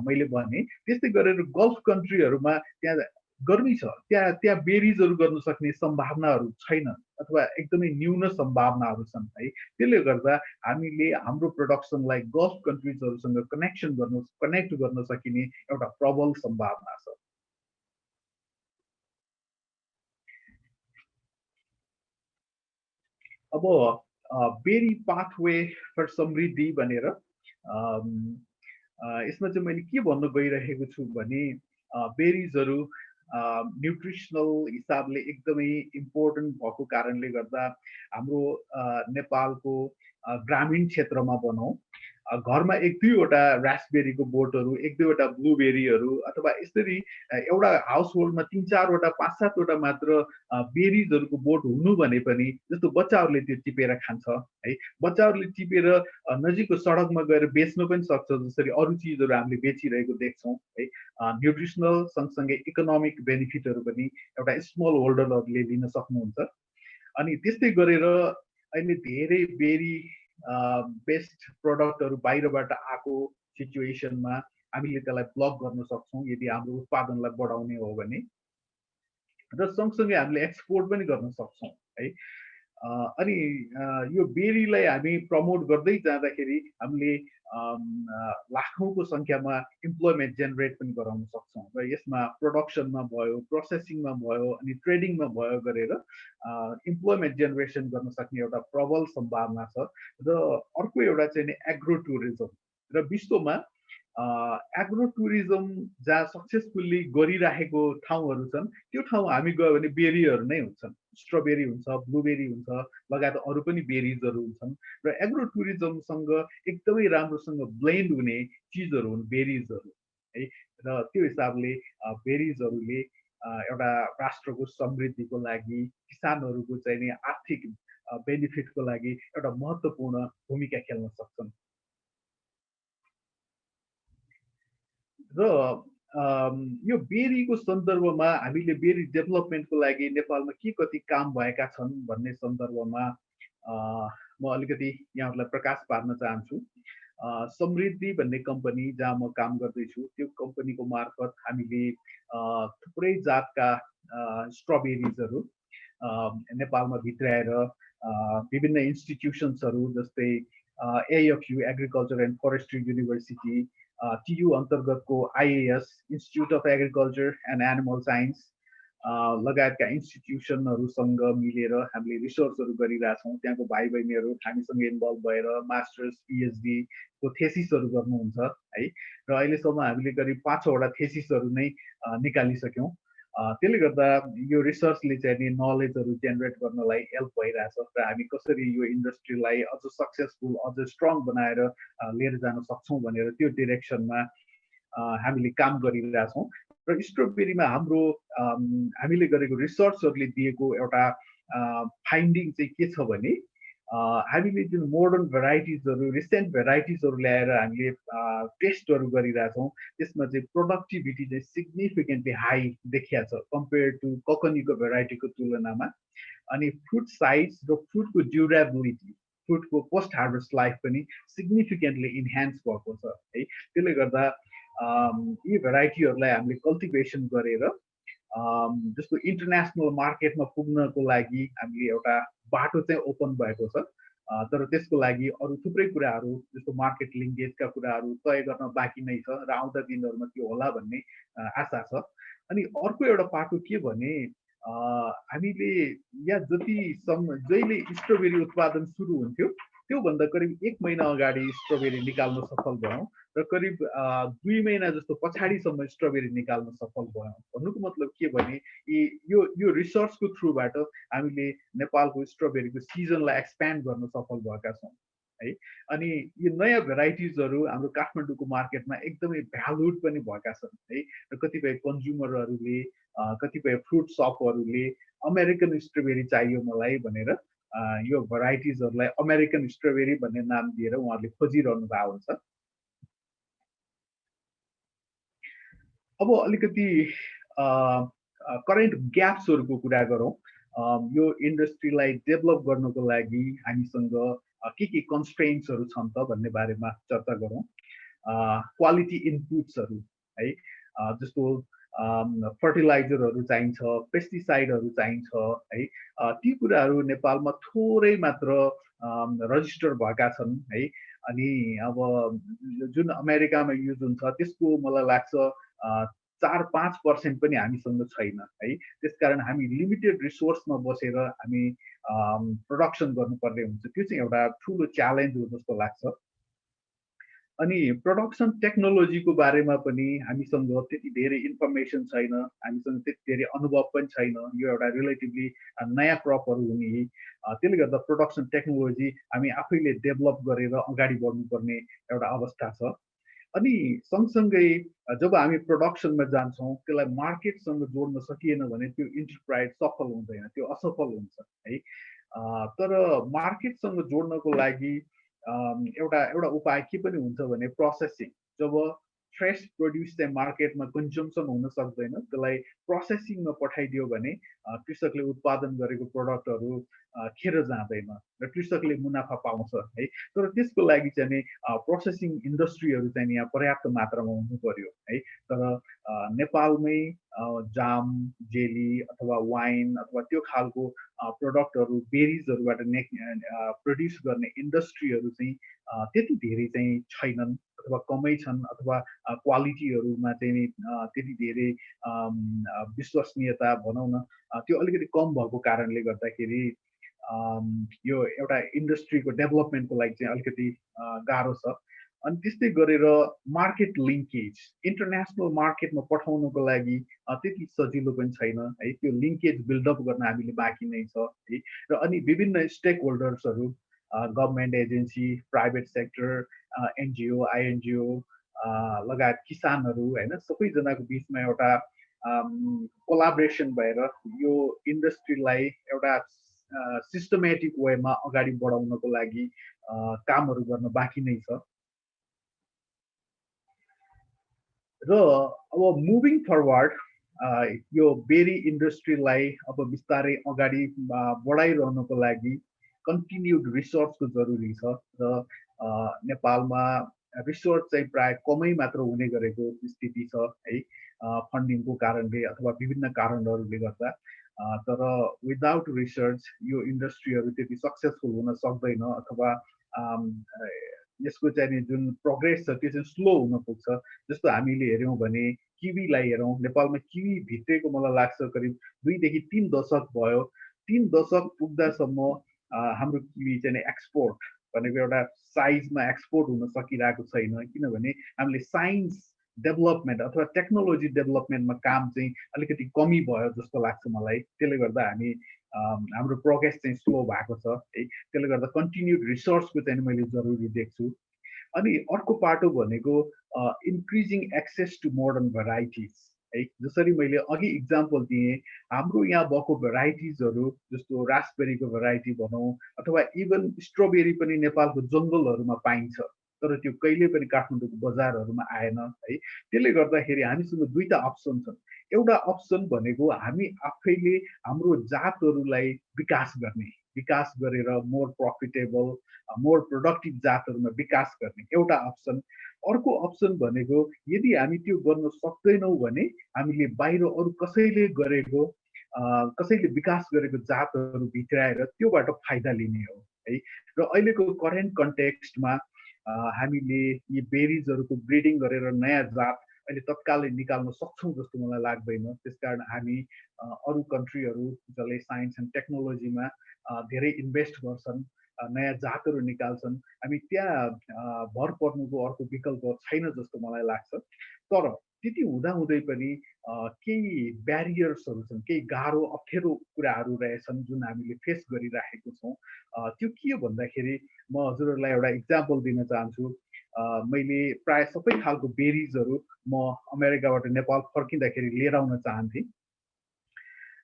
मैले भने, त्यस्तै गरेर गल्फ कन्ट्रीहरूमा त्यहाँ गर्मी छ, त्यहाँ बेरिजहरू गर्न सक्ने सम्भावनाहरू छैन अथवा एकदमै न्यून सम्भावनाहरू छन् है। त्यसले गर्दा हामीले हाम्रो प्रोडक्सनलाई गल्फ कन्ट्रिजहरूसँग कनेक्ट गर्न सकिने एउटा प्रबल सम्भावना छ। अब बेरी पाथवे फर समृद्धि भनेर यसमा चाहिँ मैले के भन्न गइरहेको छु भने बेरिजहरू न्युट्रिसनल हिसाबले एकदमै इम्पोर्टेन्ट भएको कारणले गर्दा हाम्रो नेपालको ग्रामीण क्षेत्रमा भनौँ घरमा एक दुईवटा रास्पबेरीको बोटहरू एक दुईवटा ब्लुबेरीहरू अथवा यसरी एउटा हाउस होल्डमा 3-4वटा 5-7वटा मात्र बेरिजहरूको बोट हुनु भने पनि जस्तो बच्चाहरूले त्यो टिपेर खान्छ है। बच्चाहरूले टिपेर नजिकको सडकमा गएर बेच्न पनि सक्छ, जसरी अरू चिजहरू हामीले बेचिरहेको देख्छौँ है। न्युट्रिसनल सँगसँगै इकोनोमिक बेनिफिटहरू पनि एउटा स्मल होल्डरहरूले लिन सक्नुहुन्छ। अनि त्यस्तै गरेर अहिले धेरै बेरी बेस्ट प्रडक्टहरू बाहिरबाट आएको सिचुएसनमा हामीले त्यसलाई ब्लक गर्न सक्छौँ यदि हाम्रो उत्पादनलाई बढाउने हो भने, र सँगसँगै हामीले एक्सपोर्ट पनि गर्न सक्छौँ है। अनि यो बेरीलाई हामी प्रमोट गर्दै जाँदाखेरि हामीले लाखौँको सङ्ख्यामा इम्प्लोइमेन्ट जेनेरेट पनि गराउन सक्छौँ र यसमा प्रोडक्सनमा भयो, प्रोसेसिङमा भयो, अनि ट्रेडिङमा भयो गरेर इम्प्लोइमेन्ट जेनेरेसन गर्न सक्ने एउटा प्रबल सम्भावना छ। र अर्को एउटा चाहिँ नि एग्रो टुरिज्म, र विश्वमा एग्रो टुरिज्म जहाँ सक्सेसफुल्ली गरिराखेको ठाउँहरू छन् त्यो ठाउँ हामी गयो भने बेरीहरू नै हुन्छन्। स्ट्रबेरी हुन्छ, ब्लुबेरी हुन्छ, लगायत अरू पनि बेरिजहरू हुन्छन् र एग्रो टुरिज्मसँग एकदमै राम्रोसँग ब्लेन्ड हुने चिजहरू हुन् बेरिजहरू है। र त्यो हिसाबले बेरिजहरूले एउटा राष्ट्रको समृद्धिको लागि, किसानहरूको चाहिँ नि आर्थिक बेनिफिटको लागि एउटा महत्त्वपूर्ण भूमिका खेल्न सक्छन्। र यो बेरीको सन्दर्भमा हामीले बेरी डेभलपमेन्टको लागि नेपालमा के कति काम भएका छन् भन्ने सन्दर्भमा म अलिकति यहाँहरूलाई प्रकाश पार्न चाहन्छु। समृद्धि भन्ने कम्पनी जहाँ म काम गर्दैछु त्यो कम्पनीको मार्फत हामीले थुप्रै जातका स्ट्रबेरिजहरू नेपालमा भित्राएर विभिन्न इन्स्टिट्युसन्सहरू जस्तै AFU agriculture and forestry university, TU अन्तर्गतको IAS institute of agriculture and animal science लगायतका इन्स्टिट्युसनहरूसँग मिलेर हामीले रिसर्चहरू गरिरहेछौँ। त्यहाँको भाइ बहिनीहरू हामीसँग इन्भल्भ भएर मास्टर्स पिएचडीको थेसिसहरू गर्नुहुन्छ है। र अहिलेसम्म हामीले करिब 5-6वटा थेसिसहरू नै निकालिसक्यौँ। त्यसले गर्दा यो रिसर्चले चाहिँ नि नलेजहरू जेनेरेट गर्नलाई हेल्प भइरहेछ र हामी कसरी यो इन्डस्ट्रीलाई अझ सक्सेसफुल, अझ स्ट्रङ बनाएर लिएर जान सक्छौँ भनेर त्यो डिरेक्सनमा हामीले काम गरिरहेछौँ। र स्ट्रबेरीमा हाम्रो हामीले गरेको रिसर्चहरूले दिएको एउटा फाइन्डिङ चाहिँ के छ भने हामीले जुन मोडर्न भेराइटिजहरू, रिसेन्ट भेराइटिजहरू ल्याएर हामीले टेस्टहरू गरिरहेछौँ त्यसमा चाहिँ प्रोडक्टिभिटी चाहिँ सिग्निफिकेन्टली हाई देखिया छ कम्पेयर टु ककनीको भेराइटीको तुलनामा। अनि फ्रुट साइज र फ्रुटको ड्युरेबिलिटी, फ्रुटको पोस्ट हार्भेस्ट लाइफ पनि सिग्निफिकेन्टली इन्हान्स भएको छ है। त्यसले गर्दा यी भेराइटीहरूलाई हामीले कल्टिभेसन गरेर जस्तो इन्टरनेसनल मार्केटमा पुग्नको लागि हामीले एउटा बाटो चाहिँ ओपन भएको छ। तर त्यसको लागि अरू थुप्रै कुराहरू जस्तो मार्केट लिङ्केजका कुराहरू तय गर्न बाँकी नै छ र आउँदा दिनहरूमा त्यो होला भन्ने आशा छ। अनि अर्को एउटा पाटो के भने हामीले यहाँ जहिले स्ट्रबेरी उत्पादन सुरु हुन्थ्यो त्योभन्दा करिब 1 महिना अगाडि स्ट्रबेरी निकाल्न सफल भयौँ र करिब 2 महिना जस्तो पछाडिसम्म स्ट्रबेरी निकाल्न सफल भयौँ। भन्नुको मतलब के भने यो रिसर्चको थ्रुबाट हामीले नेपालको स्ट्रबेरीको सिजनलाई एक्सप्यान्ड गर्न सफल भएका छौँ है। अनि यो नयाँ भेराइटिजहरू हाम्रो काठमाडौँको मार्केटमा एकदमै भ्यालुड पनि भएका छन् है। र कतिपय कन्ज्युमरहरूले, कतिपय फ्रुट सपहरूले अमेरिकन स्ट्रबेरी चाहियो मलाई भनेर यो भेराइटिजहरूलाई अमेरिकन स्ट्रबेरी भन्ने नाम दिएर उहाँहरूले खोजिरहनु भएको हुन्छ। अब अलिकति करेन्ट ग्याप्सहरूको कुरा गरौँ। यो इन्डस्ट्रीलाई डेभलप गर्नको लागि हामीसँग के कन्स्ट्रेन्ट्सहरू छन् त भन्ने बारेमा चर्चा गरौँ। क्वालिटी इनपुट्सहरू है, जस्तो फर्टिलाइजरहरू चाहिन्छ, पेस्टिसाइडहरू चाहिन्छ है। ती कुराहरू नेपालमा थोरै मात्र रजिस्टर भएका छन् है। अनि अब जुन अमेरिकामा युज हुन्छ त्यसको मलाई लाग्छ 4-5% पनि हामीसँग छैन है। त्यसकारण हामी लिमिटेड रिसोर्समा बसेर हामी प्रोडक्सन गर्नुपर्ने हुन्छ। त्यो चाहिँ एउटा ठुलो च्यालेन्ज हो जस्तो लाग्छ। अनि प्रोडक्सन टेक्नोलोजीको बारेमा पनि हामीसँग त्यति धेरै इन्फर्मेसन छैन, हामीसँग त्यति धेरै अनुभव पनि छैन। यो एउटा रिलेटिभली नयाँ क्रपहरू हुने, त्यसले गर्दा प्रोडक्सन टेक्नोलोजी हामी आफैले डेभलप गरेर अगाडि बढ्नुपर्ने एउटा अवस्था छ। अनि सँगसँगै जब हामी प्रोडक्सनमा जान्छौँ त्यसलाई मार्केटसँग जोड्न सकिएन भने त्यो इन्टरप्राइज सफल हुँदैन, त्यो असफल हुन्छ है। तर मार्केटसँग जोड्नको लागि एउटा एउटा उपाय के पनि हुन्छ भने प्रोसेसिङ। जब फ्रेस प्रोड्युस चाहिँ मार्केटमा कन्जम्सन हुन सक्दैन, त्यसलाई प्रोसेसिङमा पठाइदियो भने कृषकले उत्पादन गरेको प्रडक्टहरू खेर जाँदैन र कृषकले मुनाफा पाउँछ है। तर त्यसको लागि चाहिँ नि प्रोसेसिङ इन्डस्ट्रीहरू चाहिँ यहाँ पर्याप्त मात्रामा हुनु पर्यो है। तर नेपालमै जाम, जेली अथवा वाइन अथवा त्यो खालको प्रडक्टहरू बेरिजहरूबाट प्रड्युस गर्ने इन्डस्ट्रीहरू चाहिँ त्यति धेरै चाहिँ छैनन् अथवा कमै छन्, अथवा क्वालिटीहरूमा चाहिँ त्यति धेरै विश्वसनीयता भनौँ न त्यो अलिकति कम भएको कारणले गर्दाखेरि यो एउटा इन्डस्ट्रीको डेभलपमेन्टको लागि चाहिँ अलिकति गाह्रो छ। अनि त्यस्तै गरेर मार्केट लिङ्केज, इन्टरनेसनल मार्केटमा पठाउनको लागि त्यति सजिलो पनि छैन है। त्यो लिङ्केज बिल्डअप गर्न हामीले बाँकी नै छ है। र अनि विभिन्न स्टेक होल्डर्सहरू, government agency, private sector, NGO, INGO लगायत किसानहरू होइन, सबैजनाको बिचमा एउटा कोलाब्रेसन भएर यो इन्डस्ट्रीलाई एउटा सिस्टमेटिक वेमा अगाडि बढाउनको लागि कामहरू गर्न बाँकी नै छ। र अब मुभिङ फरवर्ड यो बेरी इन्डस्ट्रीलाई अब बिस्तारै अगाडि बढाइरहनको लागि कन्टिन्युड रिसर्चको जरुरी छ। र नेपालमा रिसर्च चाहिँ प्राय कमै मात्र हुने गरेको स्थिति छ है, फन्डिङको कारणले अथवा विभिन्न कारणहरूले गर्दा। तर विदाउट रिसर्च यो इन्डस्ट्रीहरू त्यति सक्सेसफुल हुन सक्दैन, अथवा यसको चाहिँ जुन प्रोग्रेस छ त्यो चाहिँ स्लो हुन पुग्छ। जस्तो हामीले हेऱ्यौँ भने किवीलाई हेरौँ, नेपालमा किवी भित्रेको मलाई लाग्छ करिब 2 देखि 3 दशक भयो। 3 दशक पुग्दासम्म हाम्रो किवी चाहिँ एक्सपोर्ट भनेको एउटा साइजमा एक्सपोर्ट हुन सकिरहेको छैन, किनभने हामीले साइन्स डेभलपमेन्ट अथवा टेक्नोलोजी डेभलपमेन्टमा काम चाहिँ अलिकति कमी भयो जस्तो लाग्छ मलाई। त्यसले गर्दा हामी हाम्रो प्रोग्रेस चाहिँ स्लो भएको छ है। त्यसले गर्दा कन्टिन्युड रिसर्चको चाहिँ मैले जरुरी देख्छु। अनि अर्को पाटो भनेको increasing access to modern varieties है। जसरी मैले अघि इक्जाम्पल दिएँ, हाम्रो यहाँ भएको भेराइटिजहरू जस्तो रासबेरीको भेराइटी भनौँ अथवा इभन स्ट्रबेरी पनि नेपालको जङ्गलहरूमा पाइन्छ, तर त्यो कहिले पनि काठमाडौँको बजारहरूमा आएन है। त्यसले गर्दाखेरि हामीसँग दुईटा अप्सन छन्। एउटा अप्सन भनेको हामी आफैले हाम्रो जातहरूलाई विकास गर्ने, विकास गरेर मोर प्रफिटेबल, मोर प्रोडक्टिभ जातहरूमा विकास गर्ने एउटा अप्सन। अर्को अप्सन भनेको यदि हामी त्यो गर्न सक्दैनौँ भने हामीले बाहिर अरू कसैले गरेको कसैले विकास गरेको जातहरू भित्राएर त्योबाट फाइदा लिने हो है। र अहिलेको करेन्ट कन्टेक्स्टमा हामीले यी बेरिजहरूको ब्रिडिङ गरेर नयाँ जात अहिले तत्कालै निकाल्न सक्छौँ जस्तो मलाई लाग्दैन। त्यसकारण हामी अरू कन्ट्रीहरू जसले साइन्स एन्ड टेक्नोलोजीमा धेरै इन्भेस्ट गर्छन्, नयाँ जातहरू निकाल्छन्, हामी त्यहाँ भर पर्नुको अर्को विकल्प छैन जस्तो मलाई लाग्छ। तर त्यति हुँदाहुँदै पनि केही ब्यारियर्सहरू छन्, केही गाह्रो अप्ठ्यारो कुराहरू रहेछन् जुन हामीले फेस गरिराखेको छौँ। त्यो के हो भन्दाखेरि म हजुरहरूलाई एउटा इक्जाम्पल दिन चाहन्छु। मैले प्राय सबै खालको बेरिजहरू म अमेरिकाबाट नेपाल फर्किँदाखेरि लिएर आउन चाहन्थेँ।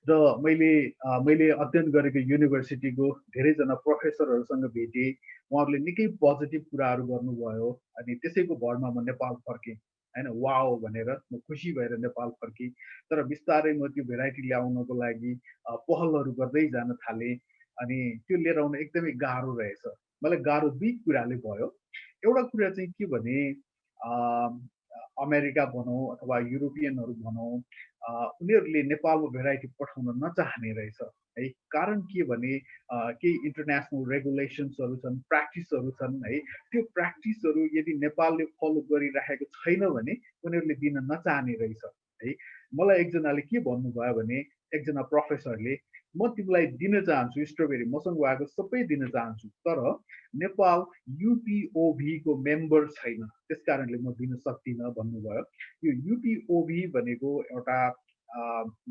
र मैले अध्ययन गरेको युनिभर्सिटीको धेरैजना प्रोफेसरहरूसँग भेटेँ। उहाँहरूले निकै पोजिटिभ कुराहरू गर्नुभयो। अनि त्यसैको भरमा म नेपाल फर्केँ होइन, वाओ भनेर म खुसी भएर नेपाल फर्केँ। तर बिस्तारै म त्यो भेराइटी ल्याउनको लागि पहलहरू गर्दै जान थालेँ। अनि त्यो लिएर आउन एकदमै गाह्रो रहेछ। मलाई गाह्रो दुई कुराले भयो। एउटा कुरा चाहिँ के भने अमेरिका भनौँ अथवा युरोपियनहरू भनौँ, उनीहरूले नेपालमा भेराइटी पठाउन नचाहने रहेछ है। कारण के भने केही इन्टरनेसनल रेगुलेसन्सहरू छन्, प्र्याक्टिसहरू छन् है। त्यो प्र्याक्टिसहरू यदि नेपालले फलो गरिराखेको छैन भने उनीहरूले दिन नचाहने रहेछ है। मलाई एकजनाले के भन्नुभयो भने, एकजना प्रोफेसरले, म तिमीलाई दिन चाहन्छु स्ट्रबेरी, मसँग भएको सबै दिन चाहन्छु, तर नेपाल युपिओभीको मेम्बर छैन, त्यस कारणले म दिन सक्दिनँ भन्नुभयो। यो युपिओभी भनेको एउटा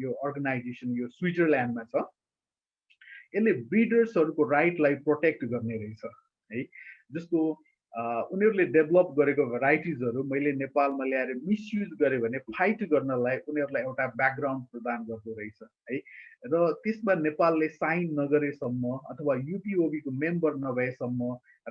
यो अर्गनाइजेसन यो स्विजरल्यान्डमा छ। यसले ब्रिडर्सहरूको राइटलाई प्रोटेक्ट गर्ने रहेछ है। जस्तो उनीहरूले डेभलप गरेको भेराइटिजहरू मैले नेपालमा ल्याएर मिसयुज गरेँ भने फाइट गर्नलाई उनीहरूलाई एउटा ब्याकग्राउन्ड प्रदान गर्दो रहेछ है। र त्यसमा नेपालले साइन नगरेसम्म अथवा युपिओबीको मेम्बर नभएसम्म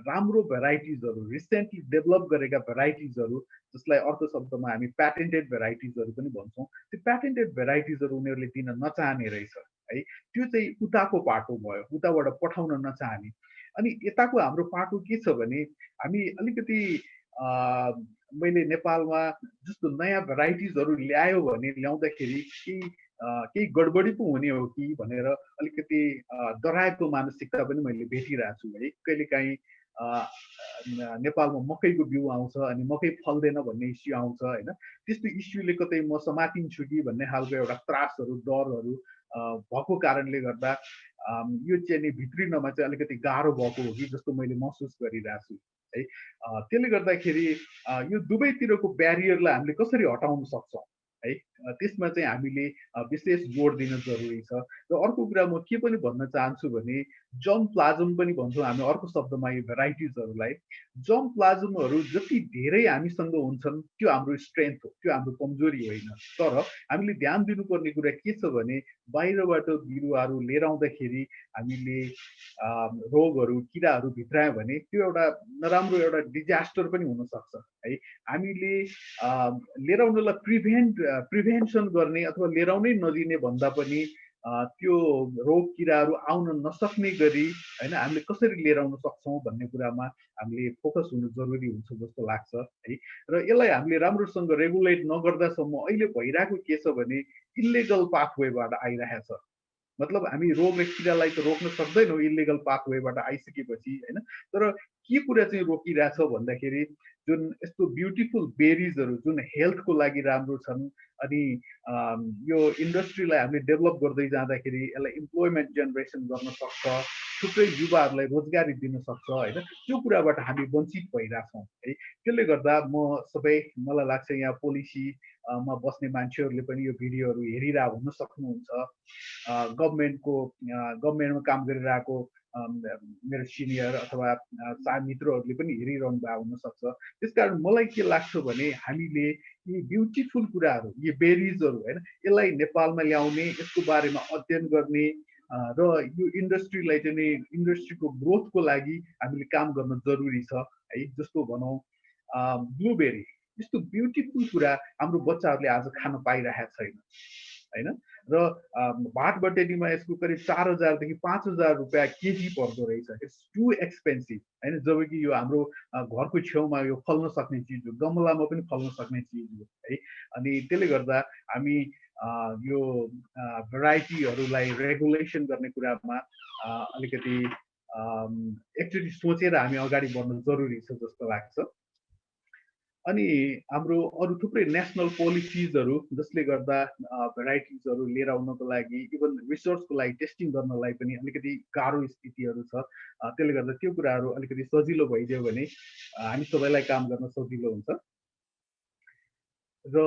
राम्रो भेराइटिजहरू, रिसेन्टली डेभलप गरेका भेराइटिजहरू, जसलाई अर्को शब्दमा हामी प्याटेन्टेड भेराइटिजहरू पनि भन्छौँ, त्यो प्याटेन्टेड भेराइटिजहरू उनीहरूले दिन नचाहने रहेछ है। त्यो चाहिँ उताको पाटो भयो, उताबाट पठाउन नचाहने। अनि यताको हाम्रो पाटो के छ भने, हामी अलिकति मैले नेपालमा जस्तो नयाँ भेराइटिजहरू ल्यायो भने ल्याउँदाखेरि केही गडबडी पो हुने हो कि भनेर अलिकति डराएको मानसिकता पनि मैले भेटिरहेको छु है। कहिलेकाहीँ नेपालमा मकैको बिउ आउँछ अनि मकै फल्दैन भन्ने इस्यु आउँछ होइन। त्यस्तो इस्युले कतै म समातिन्छु कि भन्ने खालको एउटा त्रासहरू, डरहरू भएको कारणले गर्दा यो चाहिँ नि भित्रिनमा चाहिँ अलिकति गाह्रो भएको हो कि जस्तो मैले महसुस गरिरहेको छु है। त्यसले गर्दाखेरि यो दुवैतिरको ब्यारियरलाई हामीले कसरी हटाउन सक्छौँ है, त्यसमा चाहिँ हामीले विशेष जोड दिन जरुरी छ। र अर्को कुरा म के पनि भन्न चाहन्छु भने, जर्म प्लाज्म पनि भन्छौँ हामी अर्को शब्दमा यो भेराइटिजहरूलाई। जर्म प्लाज्महरू जति धेरै हामीसँग हुन्छन् त्यो हाम्रो स्ट्रेन्थ हो, त्यो हाम्रो कमजोरी होइन। तर हामीले ध्यान दिनुपर्ने कुरा के छ भने, बाहिरबाट बिरुवाहरू लिएर आउँदाखेरि हामीले रोगहरू, किराहरू भित्रायो भने त्यो एउटा नराम्रो एउटा डिजास्टर पनि हुनसक्छ है। हामीले लिएर आउनलाई प्रिभेन्सन गर्ने अथवा लिएर आउनै नदिने भन्दा पनि त्यो रोग किराहरू आउन नसक्ने गरी होइन हामीले कसरी लिएर आउन सक्छौँ भन्ने कुरामा हामीले फोकस हुनु जरुरी हुन्छ जस्तो लाग्छ है। र यसलाई हामीले राम्रोसँग रेगुलेट नगर्दासम्म अहिले भइरहेको के छ भने, इल्लिगल पाथवेबाट आइरहेछ। मतलब हामी रोग र किरालाई त रोक्न सक्दैनौँ इलिगल पाथवेबाट आइसकेपछि होइन। तर के कुरा चाहिँ रोकिरहेछ भन्दाखेरि, जुन यस्तो ब्युटिफुल बेरिजहरू जुन हेल्थको लागि राम्रो छन्, अनि यो इन्डस्ट्रीलाई हामीले डेभलप गर्दै जाँदाखेरि यसलाई इम्प्लोइमेन्ट जेनेरेसन गर्न सक्छ, थुप्रै युवाहरूलाई रोजगारी दिन सक्छ होइन। त्यो कुराबाट हामी वञ्चित भइरहेछौँ है। त्यसले गर्दा मलाई लाग्छ यहाँ पोलिसीमा बस्ने मान्छेहरूले पनि यो भिडियोहरू हेरिरहेको हुन सक्नुहुन्छ। गभर्मेन्टमा काम गरिरहेको मेरो सिनियर अथवा मित्रहरूले पनि हेरिरहनु भएको हुनसक्छ। त्यसकारण मलाई के लाग्छ भने, हामीले यी ब्युटिफुल कुराहरू, यी बेरिजहरू होइन, यसलाई नेपालमा ल्याउने, यसको बारेमा अध्ययन गर्ने र यो इन्डस्ट्रीलाई चाहिँ नि इन्डस्ट्रीको ग्रोथको लागि हामीले काम गर्न जरुरी छ है। जस्तो भनौँ ब्लुबेरी, यस्तो ब्युटिफुल कुरा हाम्रो बच्चाहरूले आज खान पाइरहेको छैन होइन। र भाटबटेनीमा यसको करिब 4000 देखि 5000 रुपियाँ केजी पर्दो रहेछ। इट्स टु एक्सपेन्सिभ होइन। जबकि यो हाम्रो घरको छेउमा यो फल्न सक्ने चिज हो, गमलामा पनि फल्न सक्ने चिज हो है। अनि त्यसले गर्दा हामी यो भेराइटीहरूलाई रेगुलेसन गर्ने कुरामा अलिकति एकचोटि सोचेर हामी अगाडि बढ्नु जरुरी छ जस्तो लाग्छ। अनि हाम्रो अरू थुप्रै नेसनल पोलिसिजहरू जसले गर्दा भेराइटिजहरू लिएर आउनको लागि, इभन रिसर्चको लागि, टेस्टिङ गर्नलाई पनि अलिकति गाह्रो स्थितिहरू छ। त्यसले गर्दा त्यो कुराहरू अलिकति सजिलो भइदियो भने हामी सबैलाई काम गर्न सजिलो हुन्छ। र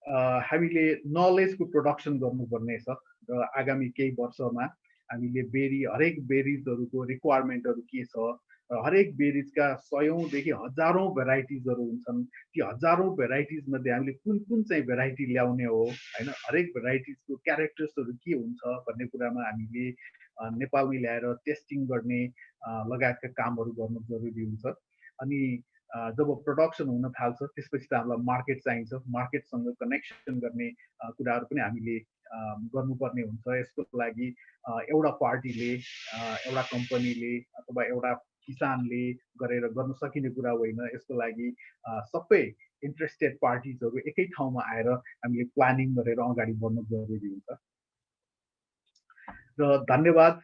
हामीले नलेजको प्रोडक्सन गर्नुपर्ने छ। र आगामी केही वर्षमा हामीले हरेक बेरिजहरूको रिक्वायरमेन्टहरू के छ, हरेक बेरिजका 100औँदेखि हजारौँ भेराइटिजहरू हुन्छन्। ती हजारौँ भेराइटिज मध्ये हामीले कुन कुन चाहिँ भेराइटी ल्याउने हो होइन, हरेक भेराइटिजको क्यारेक्टर्सहरू के हुन्छ भन्ने कुरामा हामीले नेपालमै ल्याएर टेस्टिङ गर्ने लगायतका कामहरू गर्नु जरुरी हुन्छ। अनि जब प्रोडक्सन हुन थाल्छ त्यसपछि त हामीलाई मार्केट चाहिन्छ। मार्केटसँग कनेक्सन गर्ने कुराहरू पनि हामीले गर्नुपर्ने हुन्छ। यसको लागि एउटा पार्टीले, एउटा कम्पनीले अथवा एउटा किसानले गरेर गर्न सकिने कुरा होइन। यसको लागि सबै इन्ट्रेस्टेड पार्टिजहरू एकै ठाउँमा आएर हामीले प्लानिङ गरेर अगाडि बढ्नु जरुरी हुन्छ। र धन्यवाद